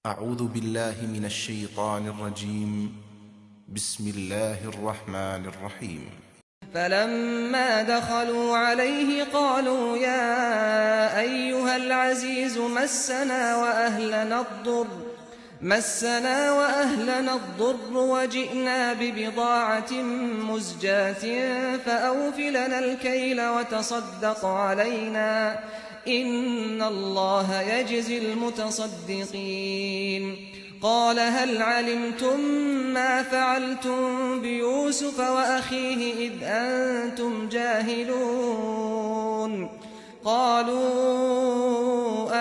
اعوذ باللہ من الشیطان الرجیم بسم اللہ الرحمن الرحیم فلما دخلوا عليه قالوا يا أيها العزيز مسنا وأهلنا الضر وجئنا ببضاعة مزجاة فأوف لنا الكيل وتصدق علينا إن الله يجزي المتصدقين قال هل علمتم ما فعلتم بيوسف وأخيه إذ أنتم جاهلون قالوا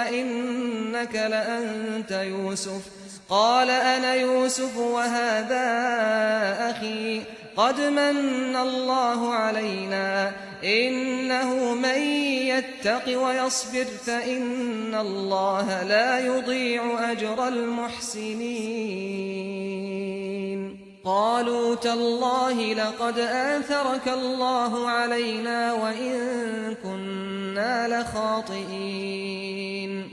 أئنك لأنت يوسف قال أنا يوسف وهذا أخي قد من الله علينا إنه من يتق ويصبر فإن الله لا يضيع أجر المحسنين قالوا تالله لقد آثرك الله علينا وإن كنا لخاطئين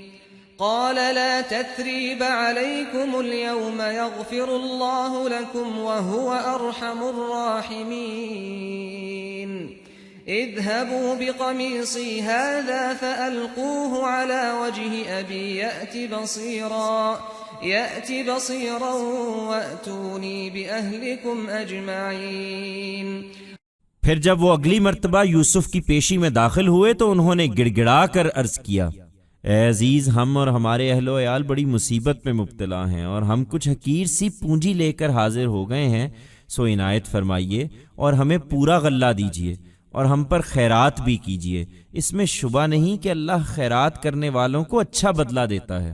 قال لا تثريب عليكم اليوم يغفر الله لكم وهو أرحم الراحمين اذهبوا بقميصي هذا فألقوه على وجه أبي يأت بصيرا وأتوني بأهلكم أجمعين۔ پھر جب وہ اگلی مرتبہ یوسف کی پیشی میں داخل ہوئے تو انہوں نے گڑ گڑا کر عرض کیا، اے عزیز، ہم اور ہمارے اہل و عیال بڑی مصیبت میں مبتلا ہیں اور ہم کچھ حقیر سی پونجی لے کر حاضر ہو گئے ہیں، سو عنایت فرمائیے اور ہمیں پورا غلہ دیجیے اور ہم پر خیرات بھی کیجیے، اس میں شبہ نہیں کہ اللہ خیرات کرنے والوں کو اچھا بدلہ دیتا ہے۔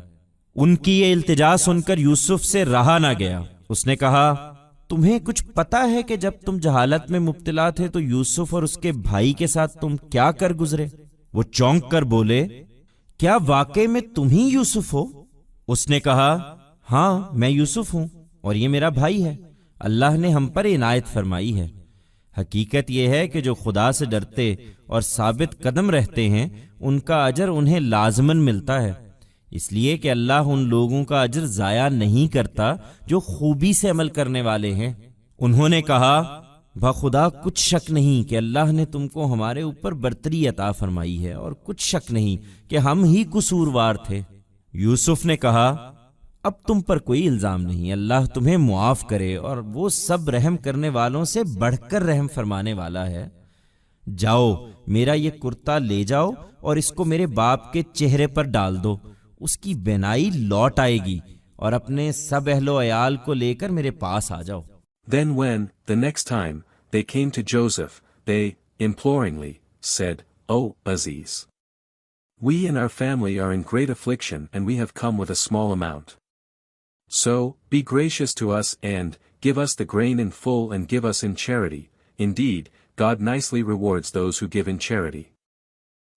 ان کی یہ التجا سن کر یوسف سے رہا نہ گیا، اس نے کہا، تمہیں کچھ پتا ہے کہ جب تم جہالت میں مبتلا تھے تو یوسف اور اس کے بھائی کے ساتھ تم کیا کر گزرے؟ وہ چونک کر بولے، کیا واقعے میں تم ہی یوسف ہو؟ اس نے کہا، ہاں میں یوسف ہوں اور یہ میرا بھائی ہے، اللہ نے ہم پر عنایت فرمائی ہے۔ حقیقت یہ ہے کہ جو خدا سے ڈرتے اور ثابت قدم رہتے ہیں ان کا اجر انہیں لازماً ملتا ہے، اس لیے کہ اللہ ان لوگوں کا اجر ضائع نہیں کرتا جو خوبی سے عمل کرنے والے ہیں۔ انہوں نے کہا، بخدا کچھ شک نہیں کہ اللہ نے تم کو ہمارے اوپر برتری عطا فرمائی ہے اور کچھ شک نہیں کہ ہم ہی قصوروار تھے۔ یوسف نے کہا، اب تم پر کوئی الزام نہیں، اللہ تمہیں معاف کرے اور وہ سب رحم کرنے والوں سے بڑھ کر رحم فرمانے والا ہے۔ جاؤ، میرا یہ کرتا لے جاؤ اور اس کو میرے باپ کے چہرے پر ڈال دو، اس کی بینائی لوٹ آئے گی، اور اپنے سب اہل و عیال کو لے کر میرے پاس آ جاؤ۔ Then when, the next time, they came to Joseph, they, imploringly, said, O Aziz, we and our family are in great affliction and we have come with a small amount. So, be gracious to us and, give us the grain in full and give us in charity, indeed, God nicely rewards those who give in charity.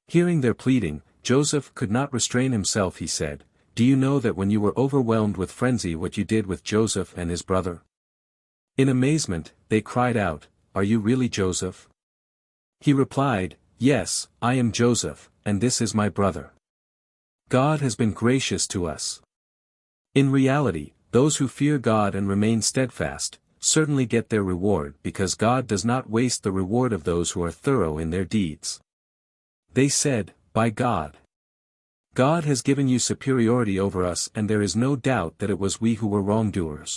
Hearing their pleading, Joseph could not restrain himself. He said, Do you know that when you were overwhelmed with frenzy what you did with Joseph and his brother? In amazement, they cried out, Are you really Joseph? He replied, Yes, I am Joseph, and this is my brother. God has been gracious to us. In reality, those who fear God and remain steadfast, certainly get their reward because God does not waste the reward of those who are thorough in their deeds. They said, By God, God has given you superiority over us and there is no doubt that it was we who were wrongdoers.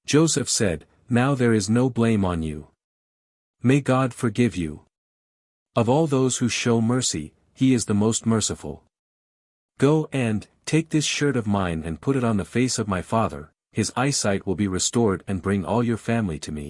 Joseph said, Now there is no blame on you. May God forgive you. Of all those who show mercy, He is the most merciful. Go and, take this shirt of mine and put it on the face of my father, his eyesight will be restored and bring all your family to me.